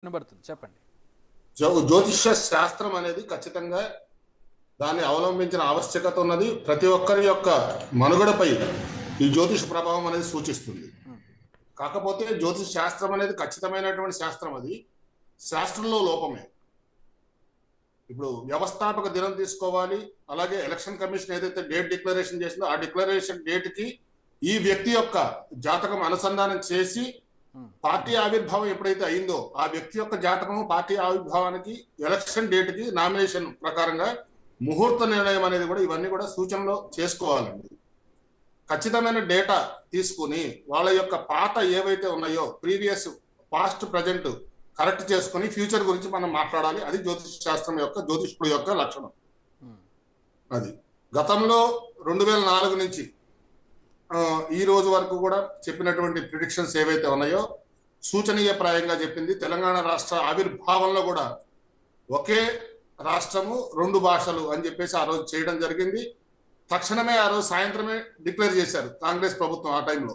వినబడుతుంది, చెప్పండి. జ్యోతిష్య శాస్త్రం అనేది ఖచ్చితంగా దాన్ని అవలంబించిన ఆవశ్యకత ఉన్నది. ప్రతి ఒక్కరి యొక్క మనుగడపై ఈ జ్యోతిష ప్రభావం అనేది సూచిస్తుంది. కాకపోతే జ్యోతిష శాస్త్రం అనేది ఖచ్చితమైనటువంటి శాస్త్రం. అది శాస్త్రంలో లోపమే. ఇప్పుడు వ్యవస్థాపక దినం తీసుకోవాలి, అలాగే ఎలక్షన్ కమిషన్ ఏదైతే డేట్ డిక్లరేషన్ చేసిందో ఆ డిక్లరేషన్ డేట్ కి ఈ వ్యక్తి యొక్క జాతకం అనుసంధానం చేసి పార్టీ ఆవిర్భావం ఎప్పుడైతే అయిందో ఆ వ్యక్తి యొక్క జాతకం పార్టీ ఆవిర్భావానికి ఎలక్షన్ డేట్ కి నామినేషన్ ప్రకారంగా ముహూర్త నిర్ణయం అనేది కూడా ఇవన్నీ కూడా సూచనలో చేసుకోవాలండి. ఖచ్చితమైన డేటా తీసుకుని వాళ్ళ యొక్క పాత ఏవైతే ఉన్నాయో ప్రీవియస్ పాస్ట్ ప్రజెంట్ కరెక్ట్ చేసుకుని ఫ్యూచర్ గురించి మనం మాట్లాడాలి. అది జ్యోతిష శాస్త్రం యొక్క జ్యోతిష్కుడు యొక్క లక్షణం. అది గతంలో 2004 నుంచి ఈ రోజు వరకు కూడా చెప్పినటువంటి ప్రిడిక్షన్స్ ఏవైతే ఉన్నాయో సూచనీయప్రాయంగా చెప్పింది. తెలంగాణ రాష్ట్ర ఆవిర్భావంలో కూడా ఒకే రాష్ట్రము 2 భాషలు అని చెప్పేసి ఆ రోజు చేయడం జరిగింది. తక్షణమే ఆ రోజు సాయంత్రమే డిక్లేర్ చేశారు కాంగ్రెస్ ప్రభుత్వం ఆ టైంలో.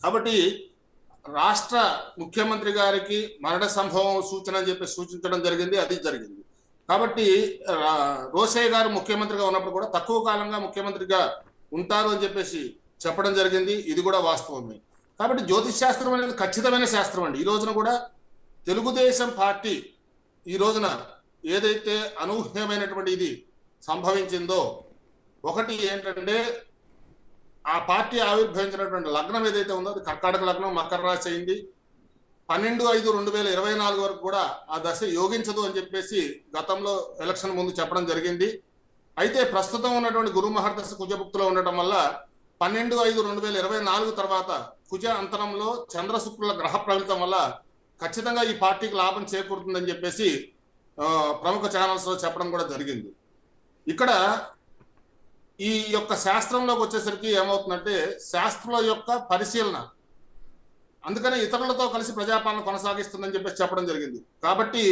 కాబట్టి రాష్ట్ర ముఖ్యమంత్రి గారికి మరణ సంభవం సూచన అని చెప్పి సూచించడం జరిగింది. అది జరిగింది. కాబట్టి రోసయ్య గారు ముఖ్యమంత్రిగా ఉన్నప్పుడు కూడా తక్కువ కాలంగా ముఖ్యమంత్రిగా ఉంటారు అని చెప్పేసి చెప్పడం జరిగింది. ఇది కూడా వాస్తవమే. కాబట్టి జ్యోతిష్ శాస్త్రం అనేది ఖచ్చితమైన శాస్త్రం అండి. ఈ రోజున కూడా తెలుగుదేశం పార్టీ ఈ రోజున ఏదైతే అనూహ్యమైనటువంటి ఇది సంభవించిందో, ఒకటి ఏంటంటే ఆ పార్టీ ఆవిర్భవించినటువంటి లగ్నం ఏదైతే ఉందో అది కర్కాటక లగ్నం, మకర రాశి అయింది. 12/5/2024 వరకు కూడా ఆ దశ యోగించదు అని చెప్పేసి గతంలో ఎలక్షన్ ముందు చెప్పడం జరిగింది. అయితే ప్రస్తుతం ఉన్నటువంటి గురు మహర్దశ కుజభుక్తిలో ఉండటం వల్ల 12/5/2024 తర్వాత కుజ అంతరంలో చంద్ర శుక్రుల గ్రహ ప్రవృత్తం వల్ల ఖచ్చితంగా ఈ పార్టీకి లాభం చేకూరుతుందని చెప్పేసి ప్రముఖ ఛానల్స్ లో చెప్పడం కూడా జరిగింది. ఇక్కడ ఈ యొక్క శాస్త్రంలోకి వచ్చేసరికి ఏమవుతుందంటే శాస్త్రం యొక్క పరిశీలన, అందుకనే ఇతరులతో కలిసి ప్రజాపాలన కొనసాగిస్తుందని చెప్పేసి చెప్పడం జరిగింది. కాబట్టి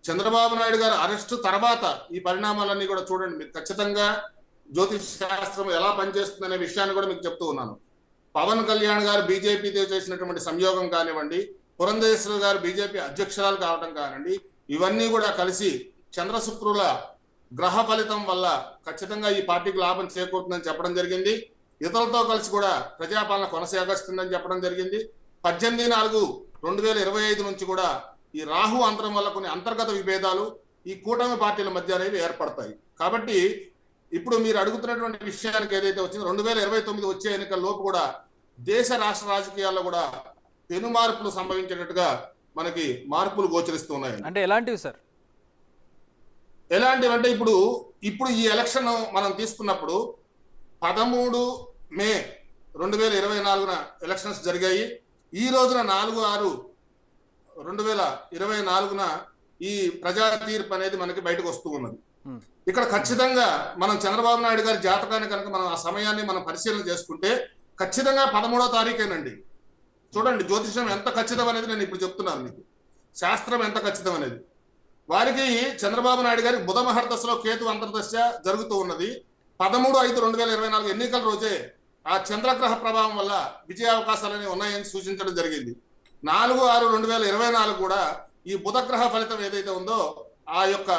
చంద్రబాబు నాయుడు గారు అరెస్టు తర్వాత ఈ పరిణామాలన్నీ కూడా చూడండి. మీరు ఖచ్చితంగా జ్యోతిష్ శాస్త్రం ఎలా పనిచేస్తుందనే విషయాన్ని కూడా మీకు చెప్తూ ఉన్నాను. పవన్ కళ్యాణ్ గారు బీజేపీతో చేసినటువంటి సంయోగం కానివ్వండి, పురంధేశ్వరి గారు బీజేపీ అధ్యక్షురాలు కావడం కానివ్వండి, ఇవన్నీ కూడా కలిసి చంద్ర శుక్రుల గ్రహ ఫలితం వల్ల ఖచ్చితంగా ఈ పార్టీకి లాభం చేకూరుతుందని చెప్పడం జరిగింది. ఇతరులతో కలిసి కూడా ప్రజాపాలన కొనసాగిస్తుందని చెప్పడం జరిగింది. 18/4/2025 నుంచి కూడా ఈ రాహు అంతరం వల్ల కొన్ని అంతర్గత విభేదాలు ఈ కూటమి పార్టీల మధ్య అనేవి ఏర్పడతాయి. కాబట్టి ఇప్పుడు మీరు అడుగుతున్నటువంటి విషయానికి ఏదైతే వచ్చిందో 2029 వచ్చే ఎన్నికల లోపు కూడా దేశ రాష్ట్ర రాజకీయాల్లో కూడా పెను మార్పులు సంభవించేటట్టుగా మనకి మార్పులు గోచరిస్తూ ఉన్నాయి. అంటే ఎలాంటివి సార్? ఎలాంటివి అంటే ఇప్పుడు ఈ ఎలక్షన్ మనం తీసుకున్నప్పుడు 13 మే 2024 ఎలక్షన్స్ జరిగాయి. ఈ రోజున 4/6/2024 ఈ ప్రజా తీర్పు అనేది మనకి బయటకు వస్తూ ఉన్నది. ఇక్కడ ఖచ్చితంగా మనం చంద్రబాబు నాయుడు గారి జాతకాన్ని కనుక మనం ఆ సమయాన్ని మనం పరిశీలన చేసుకుంటే ఖచ్చితంగా 13వ తారీఖేనండి. చూడండి జ్యోతిషం ఎంత ఖచ్చితం అనేది నేను ఇప్పుడు చెప్తున్నాను మీకు. శాస్త్రం ఎంత ఖచ్చితం అనేది. వారికి చంద్రబాబు నాయుడు గారికి బుధ మహర్దశలో కేతు అంతర్దశ జరుగుతూ ఉన్నది. 13/5/2024 ఎన్నికల రోజే ఆ చంద్రగ్రహ ప్రభావం వల్ల విజయ అవకాశాలని ఉన్నాయని సూచించడం జరిగింది. 4/6/2024 కూడా ఈ బుధగ్రహ ఫలితం ఏదైతే ఉందో ఆ యొక్క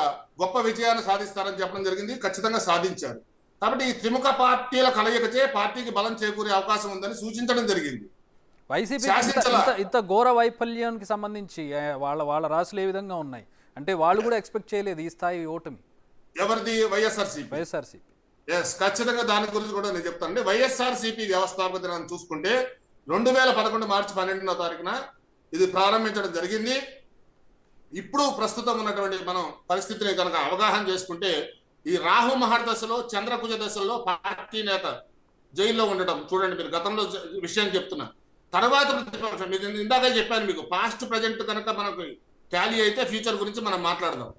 గొప్ప విజయాన్ని సాధిస్తారని చెప్పడం జరిగింది. ఖచ్చితంగా సాధించారు. కాబట్టి ఈ త్రిముఖ పార్టీల కలయికచే పార్టీకి బలం చేకూరే అవకాశం ఉందని సూచించడం జరిగింది. వైసీపీ ఇంత ఘోర వైఫల్యానికి సంబంధించి వాళ్ళ రాశులు ఏ విధంగా ఉన్నాయి అంటే వాళ్ళు కూడా ఎక్స్పెక్ట్ చేయలేదు ఈ స్థాయి ఓటమి. ఎవరిది? వైఎస్ఆర్సీపీ. ఎస్, ఖచ్చితంగా దాని గురించి కూడా నేను చెప్తానండి. వైఎస్ఆర్సీపీ వ్యవస్థాపక దినాన్ని చూసుకుంటే 2011 మార్చి 12వ తారీఖున ఇది ప్రారంభించడం జరిగింది. ఇప్పుడు ప్రస్తుతం ఉన్నటువంటి మనం పరిస్థితిని కనుక అవగాహన చేసుకుంటే ఈ రాహు మహర్దశలో చంద్రకుజ దశలో పార్టీ నేత జైల్లో ఉండటం చూడండి. మీరు గతంలో విషయం చెప్తున్నా. తర్వాత ప్రతిపక్షం ఇందాక చెప్పాను మీకు, పాస్ట్ ప్రజెంట్ కనుక మనకు టాలీ అయితే ఫ్యూచర్ గురించి మనం మాట్లాడదాం.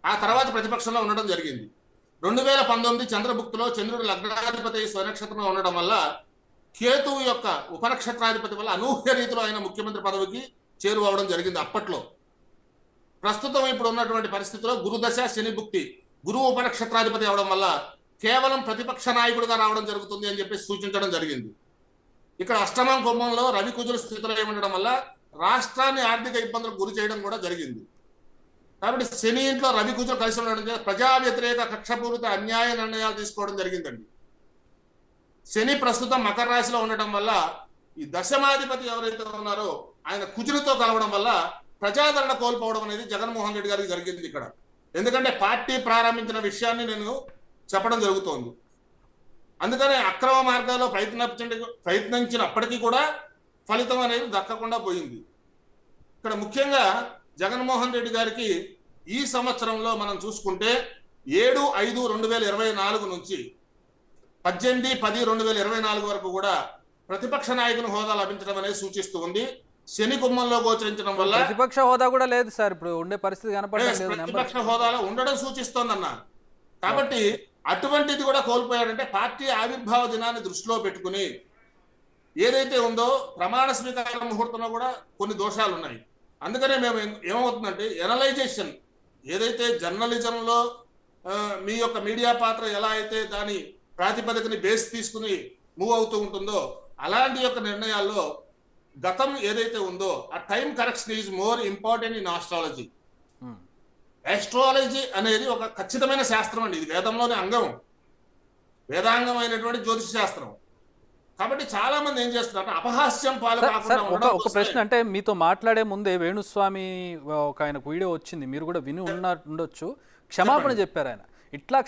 ఆ తర్వాత ప్రతిపక్షంలో ఉండడం జరిగింది. 2019 చంద్రభుక్తిలో చంద్రుడు లగ్నాధిపతి స్వనక్షత్రంలో ఉండడం వల్ల కేతువు యొక్క ఉపనక్షత్రాధిపతి వల్ల అనూహ్య రీతిలో ఆయన ముఖ్యమంత్రి పదవికి చేరువవడం జరిగింది అప్పట్లో. ప్రస్తుతం ఇప్పుడు ఉన్నటువంటి పరిస్థితిలో గురుదశ శని భుక్తి, గురువు ఉపనక్షత్రాధిపతి అవడం వల్ల కేవలం ప్రతిపక్ష నాయకుడిగా రావడం జరుగుతుంది అని చెప్పి సూచించడం జరిగింది. ఇక్కడ అష్టమం కుంభంలో రవి కుజుల స్థితిలో ఉండడం వల్ల రాష్ట్రాన్ని ఆర్థిక ఇబ్బందులకు గురి చేయడం కూడా జరిగింది. కాబట్టి శని ఇంట్లో రవి కుజులు కలిసి ఉండడం చేత ప్రజా వ్యతిరేక కక్షపూరిత అన్యాయ నిర్ణయాలు తీసుకోవడం జరిగిందండి. శని ప్రస్తుతం మకర రాశిలో ఉండటం వల్ల ఈ దశమాధిపతి ఎవరైతే ఉన్నారో ఆయన కుజులతో కలవడం వల్ల ప్రజాదరణ కోల్పోవడం అనేది జగన్మోహన్ రెడ్డి గారికి జరిగింది ఇక్కడ. ఎందుకంటే పార్టీ ప్రారంభించిన విషయాన్ని నేను చెప్పడం జరుగుతోంది. అందుకనే అక్రమ మార్గాల్లో ప్రయత్నించినప్పటికీ కూడా ఫలితం అనేది దక్కకుండా పోయింది. ఇక్కడ ముఖ్యంగా జగన్మోహన్ రెడ్డి గారికి ఈ సంవత్సరంలో మనం చూసుకుంటే 7/5/2024 నుంచి 18/10/2024 వరకు కూడా ప్రతిపక్ష నాయకుని హోదా లభించడం అనేది సూచిస్తూ ఉంది. శని కుమ్మంలో గోచరించడం వల్ల ప్రతిపక్ష హోదా కూడా లేదు సార్, ఇప్పుడు ఉండే పరిస్థితి కనపడలేదు. ప్రతిపక్ష హోదాలో ఉండడం సూచిస్తోందన్న. కాబట్టి అటువంటిది కూడా కోల్పోయాడంటే పార్టీ ఆవిర్భావ దినాన్ని దృష్టిలో పెట్టుకుని ఏదైతే ఉందో ప్రమాణ స్వీకార ముహూర్తంలో కూడా కొన్ని దోషాలు ఉన్నాయి. అందుకనే మేము ఏమవుతుందంటే ఎనలైజేషన్ ఏదైతే జర్నలిజంలో మీ యొక్క మీడియా పాత్ర ఎలా అయితే దాని ప్రాతిపదికని బేస్ తీసుకుని మూవ్ అవుతూ ఉంటుందో అలాంటి యొక్క నిర్ణయాల్లో గతం ఏదైతే ఉందో ఆ time correction is more important in astrology. Astrology అనేది ఒక ఖచ్చితమైన శాస్త్రం అండి. ఇది వేదంలోని అంగం, వేదాంగమైనటువంటి జ్యోతిష శాస్త్రం. కాబట్టి చాలా మంది ఏం చేస్తున్నారు అపహాస్యం పాలు కాకుండా ఒక ప్రశ్న, అంటే మీతో మాట్లాడే ముందే వేణుస్వామి ఒక ఆయనకు వీడియో వచ్చింది, మీరు కూడా విని ఉండొచ్చు, క్షమాపణ చెప్పారు ఆయన. ఇట్లా